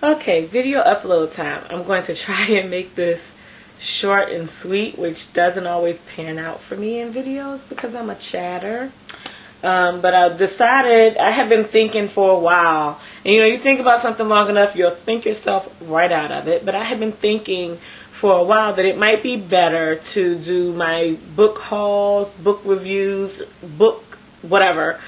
Okay, video upload time. I'm going to try and make this short and sweet, which doesn't always pan out for me in videos because I'm a chatter. But I decided, I have been thinking for a while, and you think about something long enough, you'll think yourself right out of it. But I have been thinking for a while that it might be better to do my book hauls, book reviews, book whatever,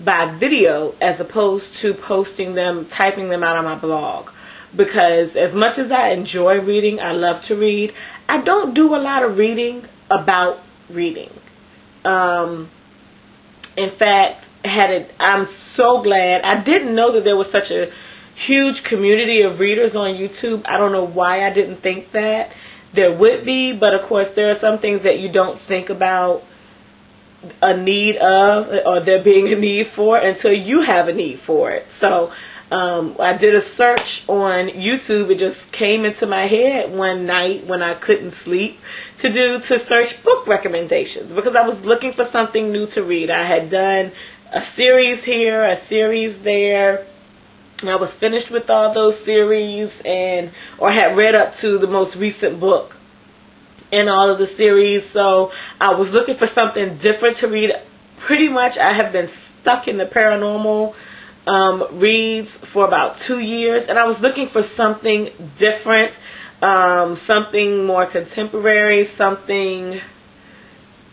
by video as opposed to posting them, typing them out on my blog. Because as much as I enjoy reading, I love to read, I don't do a lot of reading about reading. In fact, I'm so glad. I didn't know that there was such a huge community of readers on YouTube. I don't know why I didn't think that. There would be, but of course there are some things that you don't think about a need of or there being a need for until you have a need for it. So I did a search on YouTube. It just came into my head one night when I couldn't sleep to search book recommendations because I was looking for something new to read. I had done a series here, a series there. I was finished with all those series or had read up to the most recent book in all of the series. So I was looking for something different to read. Pretty much I have been stuck in the paranormal reads for about 2 years, and I was looking for something different, something more contemporary, something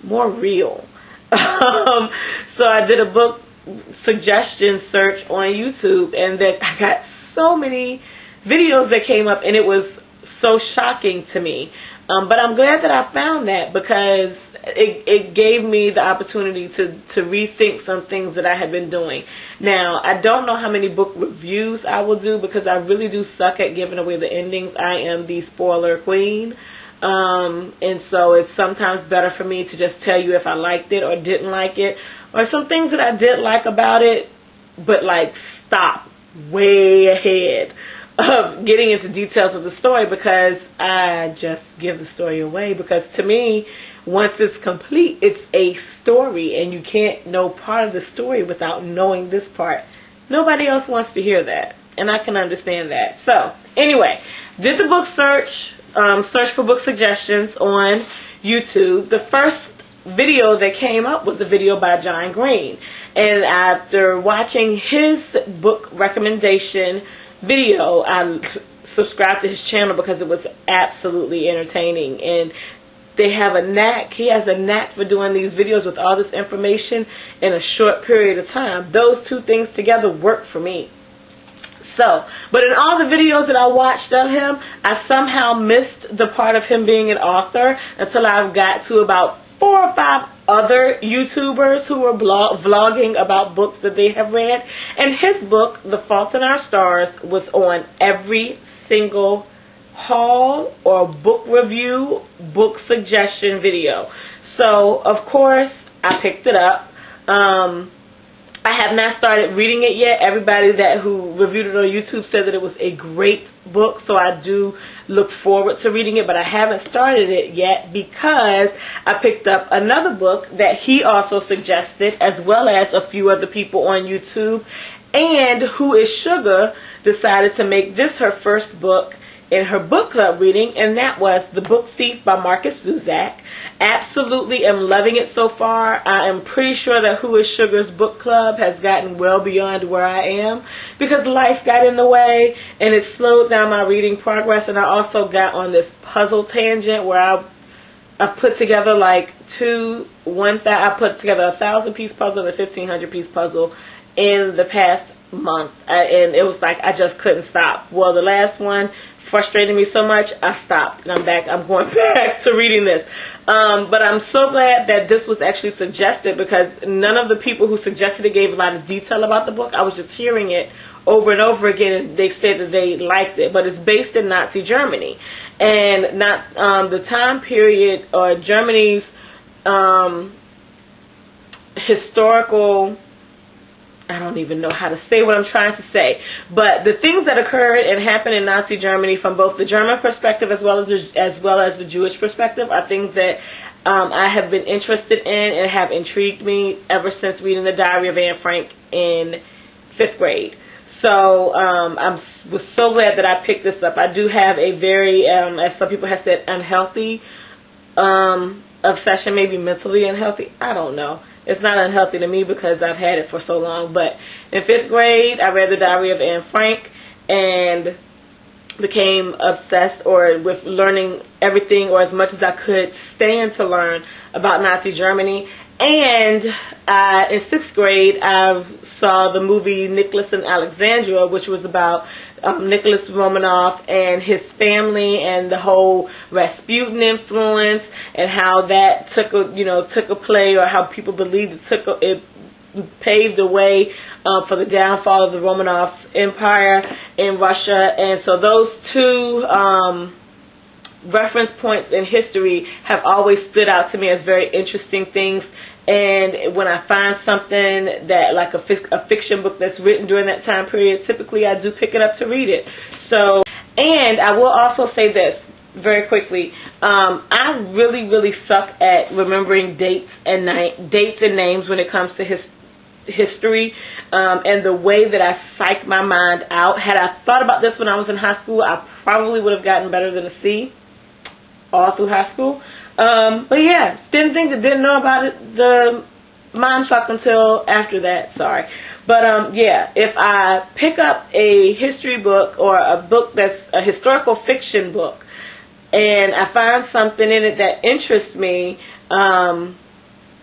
more real. So I did a book suggestion search on YouTube, and that I got so many videos that came up, and it was so shocking to me. But I'm glad that I found that because it gave me the opportunity to rethink some things that I had been doing. Now, I don't know how many book reviews I will do because I really do suck at giving away the endings. I am the spoiler queen. And so it's sometimes better for me to just tell you if I liked it or didn't like it, or some things that I did like about it, but stop way ahead of getting into details of the story because I just give the story away. Because to me, once it's complete, it's a story, and you can't know part of the story without knowing this part. Nobody else wants to hear that, and I can understand that. So, anyway, did the book search for book suggestions on YouTube. The first video that came up was a video by John Green, and after watching his book recommendation video, I subscribed to his channel because it was absolutely entertaining, and he has a knack for doing these videos with all this information in a short period of time. Those two things together work for me. But in all the videos that I watched of him, I somehow missed the part of him being an author until I got to about 4 or 5 other YouTubers who were vlogging about books that they have read. And his book, The Fault in Our Stars, was on every single haul or book review, book suggestion video. So, of course, I picked it up. I have not started reading it yet. Everybody who reviewed it on YouTube said that it was a great book, so I do look forward to reading it, but I haven't started it yet because I picked up another book that he also suggested, as well as a few other people on YouTube, and Who is Sugar decided to make this her first book in her book club reading, and that was The Book Thief by Marcus Zusak. Absolutely am loving it so far. I am pretty sure that Who is Sugar's book club has gotten well beyond where I am because life got in the way and it slowed down my reading progress, and I also got on this puzzle tangent where I put together I put together a 1,000-piece puzzle and a 1,500-piece puzzle in the past month, and it was like I just couldn't stop. Well, the last one frustrated me so much, I stopped, and I'm going back to reading this. But I'm so glad that this was actually suggested because none of the people who suggested it gave a lot of detail about the book. I was just hearing it over and over again, and they said that they liked it. But it's based in Nazi Germany, and the time period or Germany's historical. I don't even know how to say what I'm trying to say, but the things that occurred and happened in Nazi Germany from both the German perspective as well as the Jewish perspective are things that I have been interested in and have intrigued me ever since reading the Diary of Anne Frank in 5th grade. So I was so glad that I picked this up. I do have a very, as some people have said, unhealthy obsession, maybe mentally unhealthy. I don't know. It's not unhealthy to me because I've had it for so long. But in 5th grade, I read The Diary of Anne Frank and became obsessed with learning everything, or as much as I could stand to learn about Nazi Germany. And in 6th grade, I saw the movie Nicholas and Alexandra, which was about Nicholas Romanov and his family and the whole Rasputin influence, and how that took a play, or how people believed it paved the way for the downfall of the Romanov Empire in Russia. And so those two reference points in history have always stood out to me as very interesting things. And when I find something that, like a fiction book that's written during that time period, typically I do pick it up to read it. So, and I will also say this very quickly. I really, really suck at remembering dates and names when it comes to history. And the way that I psych my mind out. Had I thought about this when I was in high school, I probably would have gotten better than a C all through high school. But yeah, didn't know about it, the mind fuck until after that, sorry. But yeah, if I pick up a history book or a book that's a historical fiction book and I find something in it that interests me,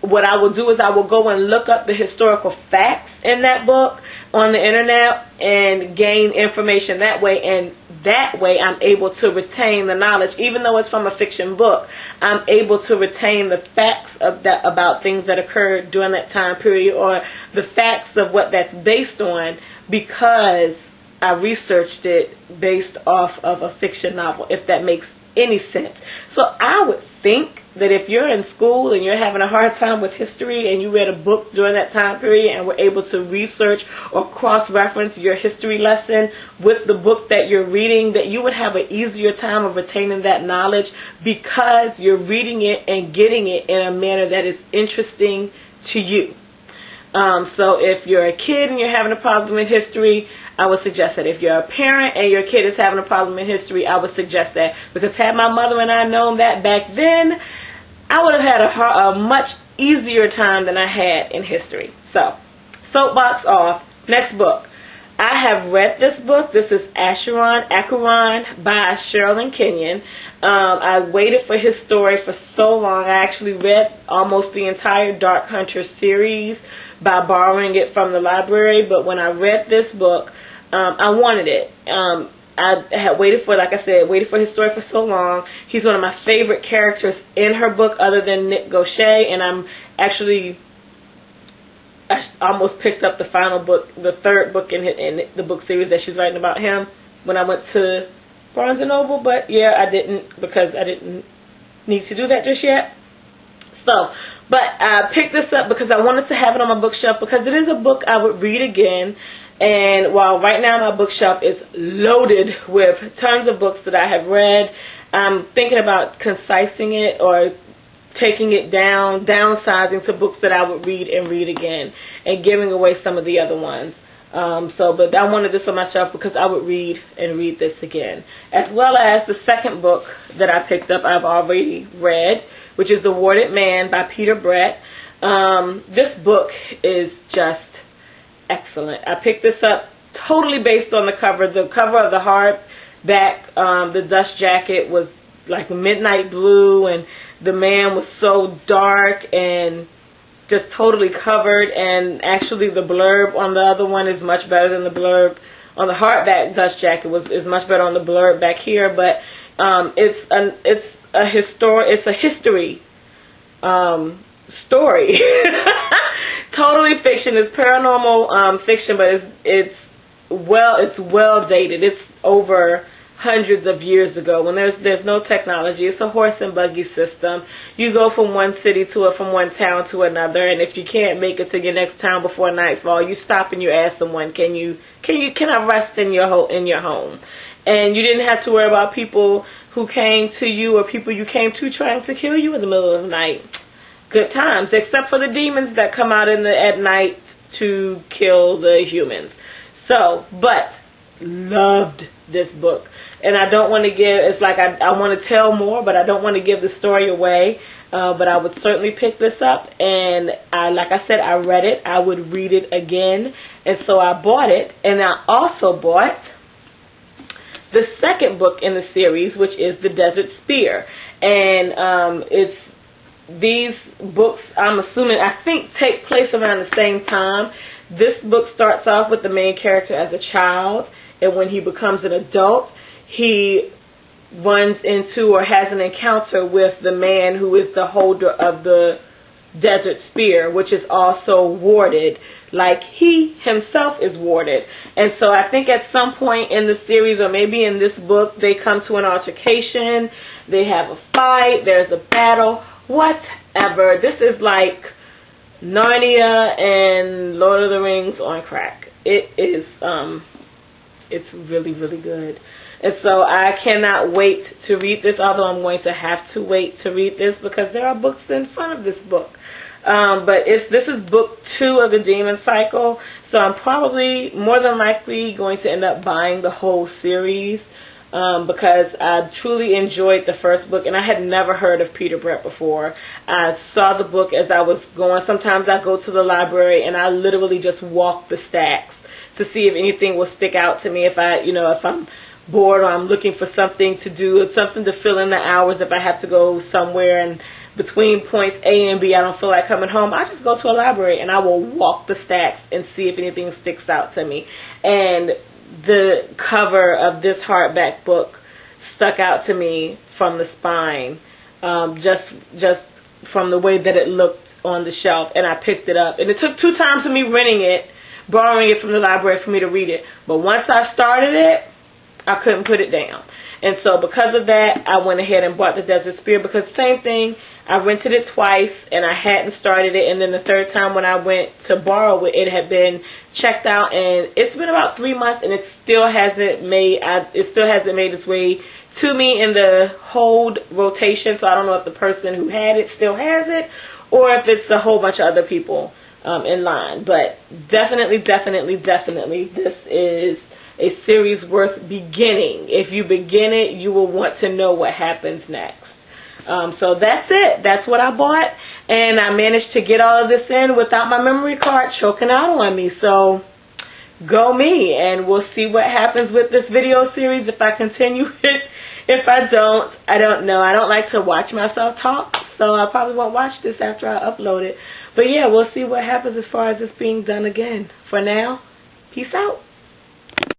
what I will do is I will go and look up the historical facts in that book on the internet and gain information that way, and that way I'm able to retain the knowledge. Even though it's from a fiction book, I'm able to retain the facts about things that occurred during that time period, or the facts of what that's based on, because I researched it based off of a fiction novel, if that makes any sense. So I would think that if you're in school and you're having a hard time with history and you read a book during that time period and were able to research or cross-reference your history lesson with the book that you're reading, that you would have an easier time of retaining that knowledge because you're reading it and getting it in a manner that is interesting to you. So if you're a kid and you're having a problem in history, I would suggest that. If you're a parent and your kid is having a problem in history, I would suggest that. Because had my mother and I known that back then, I would have had a much easier time than I had in history. So, soapbox off. Next book. I have read this book. This is Acheron by Sherilyn Kenyon. I waited for his story for so long. I actually read almost the entire Dark Hunter series by borrowing it from the library. But when I read this book, I wanted it. I had waited for, like I said, his story for so long. He's one of my favorite characters in her book other than Nick Gaucher, and I almost picked up the final book, the third book in the book series that she's writing about him when I went to Barnes & Noble, but yeah, I didn't, because I didn't need to do that just yet. So, but I picked this up because I wanted to have it on my bookshelf, because it is a book I would read again. And while right now my bookshelf is loaded with tons of books that I have read, I'm thinking about concising it or taking it down, downsizing to books that I would read and read again, and giving away some of the other ones. But I wanted this on my shelf because I would read and read this again. As well as the second book that I picked up I've already read, which is The Warded Man by Peter Brett. This book is just excellent. I picked this up totally based on the cover. The cover of the hardback, the dust jacket was like midnight blue, and the man was so dark and just totally covered. And actually the blurb on the other one is much better than the blurb on the hardback dust jacket. Is much better on the blurb back here. But it's a history story. Totally fiction. It's paranormal fiction, but it's well dated. It's over hundreds of years ago, when there's no technology. It's a horse and buggy system. You go from one city from one town to another, and if you can't make it to your next town before nightfall, you stop and you ask someone, can I rest in your home? And you didn't have to worry about people who came to you or people you came to trying to kill you in the middle of the night. Good times, except for the demons that come out at night to kill the humans. So, but loved this book. And I don't want to give, it's like I want to tell more, but I don't want to give the story away. But I would certainly pick this up. And like I said, I read it. I would read it again. And so I bought it. And I also bought the second book in the series, which is The Desert Spear. And it's these books, I'm assuming, I think take place around the same time. This book starts off with the main character as a child, and when he becomes an adult, he runs into or has an encounter with the man who is the holder of the Desert Spear, which is also warded like he himself is warded. And so I think at some point in the series, or maybe in this book, they come to an altercation, they have a fight, there's a battle, whatever. This is like Narnia and Lord of the Rings on crack. It is, it's really, really good. And so I cannot wait to read this, although I'm going to have to wait to read this because there are books in front of this book. But this is book 2 of the Demon Cycle, so I'm probably more than likely going to end up buying the whole series because I truly enjoyed the first book, and I had never heard of Peter Brett before. I saw the book as I was going. Sometimes I go to the library and I literally just walk the stacks to see if anything will stick out to me. If I'm bored or I'm looking for something to do, something to fill in the hours if I have to go somewhere and between points A and B I don't feel like coming home, I just go to a library and I will walk the stacks and see if anything sticks out to me. And the cover of this hardback book stuck out to me from the spine, just from the way that it looked on the shelf, and I picked it up. And it took 2 times of me borrowing it from the library for me to read it. But once I started it, I couldn't put it down. And so because of that, I went ahead and bought the Desert Spear because same thing, I rented it twice and I hadn't started it, and then the third time when I went to borrow it, it had been checked out, and it's been about 3 months and it still hasn't made its way to me in the hold rotation. So I don't know if the person who had it still has it or if it's a whole bunch of other people in line. But definitely, this is a series worth beginning. If you begin it, you will want to know what happens next. So that's it. That's what I bought. And I managed to get all of this in without my memory card choking out on me. So go me. And we'll see what happens with this video series if I continue it. If I don't know. I don't like to watch myself talk. So I probably won't watch this after I upload it. But yeah, we'll see what happens as far as this being done again. For now, peace out.